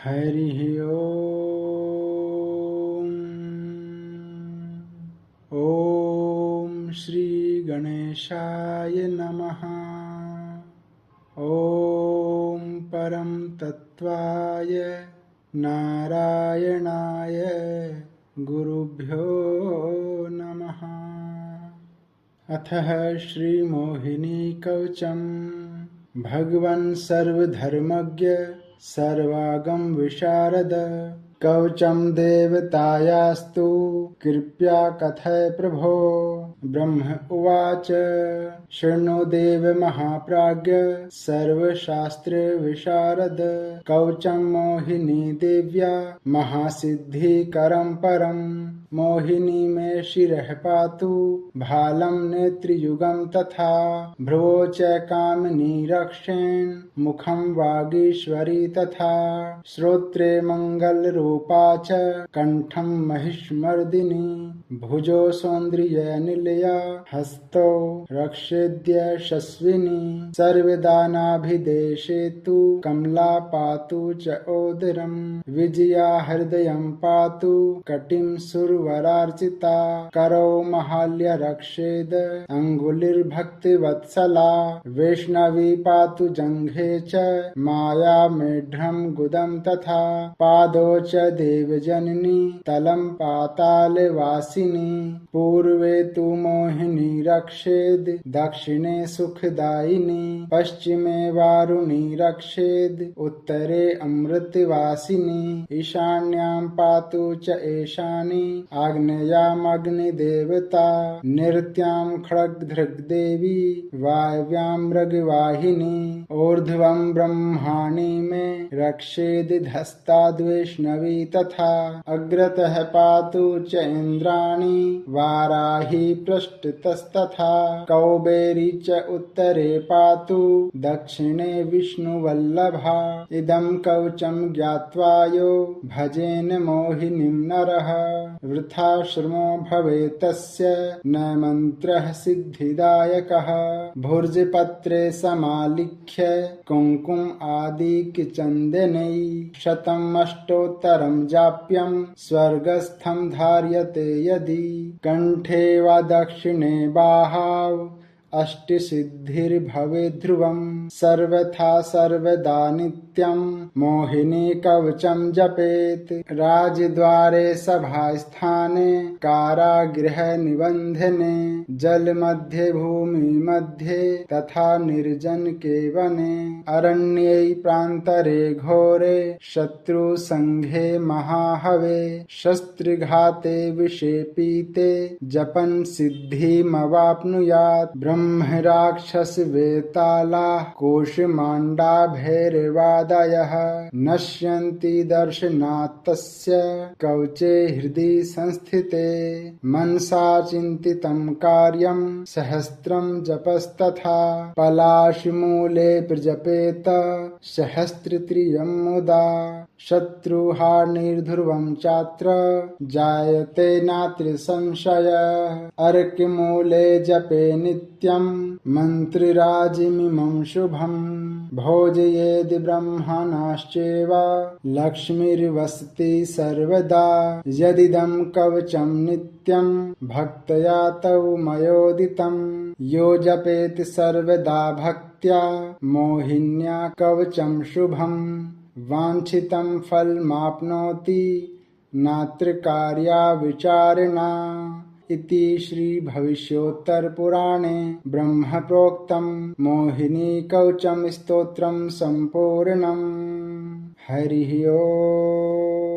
हरिः ओम्। ॐ श्री गणेशाय नमः। ॐ परं तत्त्वाय नारायणाय गुरुभ्यो नमः। अथः श्रीमोहिनी कवचं भगवन् सर्वधर्मज्ञ सर्वागम विशारद कवचं देवतायास्तु कृपया कथय प्रभो। ब्रह्म उवाच शृणु देव महाप्राज्ञ सर्वशास्त्र विशारद कवचं मोहिनी देव्या महासिद्धिकरं परम्। मोहिनी मे शिरः पातु भालं नेत्रयुगं तथा भ्रुवो च कामिनी रक्षेण मुखं वागीश्वरी तथा श्रोत्रे मंगलरूपा च कंठं महिषमर्दिनी भुजो सौंदर्यनिलया हस्तौ रक्षेद्य यशस्विनी सर्वदानाभिदेशे तु कमला पातु च ओदरम् विजया हृदयं पातु कटिं सुरवरार्चिता करौ महाल्य रक्षेद अंगुलिर्भक्तिवत्सला वैष्णवी पातु जङ्घे च माया मेढ्रं गुदं तथा पादौ च देवजननी तलं पातालवासिनी पूर्वे तु मोहिनी रक्षेद दक्षिणे सुखदायिनी पश्चिमे वारुणी रक्षेद उत्तरे अमृतवासिनी ईशान्यां पातु च एशानी आग्नेयामग्निदेवता नृत्यां खड्गधृग्देवी वायव्यां मृगवाहिनी ऊर्ध्वं ब्रह्माणि मे रक्षेद्हस्ताद्वैष्णवी तथा अग्रतः पातु च इन्द्राणी वाराही पृष्ठतस्तथा कौबेरी च उत्तरे पातु दक्षिणे विष्णुवल्लभा इदं कवचं ज्ञात्वा यो भजेन मोहिनीं नरः वृथा श्रमो भवेत् तस्य न मन्त्रः सिद्धिदायकः भुर्जपत्रे समालिख्य कुङ्कुम आदिकचन्दनै शतमष्टोत्तरं जाप्यं स्वर्गस्थं धार्यते यदि कण्ठे वा दक्षिणे बाहाव अष्टसिद्धिर्भवेत् ध्रुवम् सर्वथा सर्वदा नित्यं मोहिनी कवचं जपेत् राजद्वारे सभास्थाने कारागृह निबन्धने जलमध्ये भूमिमध्ये तथा निर्जनके वने अरण्ये प्रान्तरे घोरे शत्रुसङ्घे महाहवे शस्त्रघाते विषे पीते जपन् सिद्धिमवाप्नुयात् ब्रह्मराक्षसवेतालाः कोशमाण्डा भैरवादयः नश्यन्ति दर्शनात् तस्य कवचे हृदि संस्थिते मनसा चिन्तितं कार्यं सहस्रं जपस्तथा पलाशमूले प्रजपेत सहस्रत्रियं मुदा शत्रुहानिर्ध्रुवं चात्र जायते नात्र संशयः अर्कमूले जपे नित्यं मन्त्रराजमिमं शुभम् भोजयेद् ब्रह्मणाश्चैव लक्ष्मीर्वसति सर्वदा यदिदं कवचं नित्यं भक्त्या तौ मयोदितं यो जपेत् सर्वदा भक्त्या मोहिन्या कवचं शुभम् वाञ्छितं फलमाप्नोति नात्र कार्या विचारिणा इति श्री भविष्योत्तरपुराणे ब्रह्मप्रोक्तं मोहिनी कवचं स्तोत्रं सम्पूर्णम्। हरिः ओम्।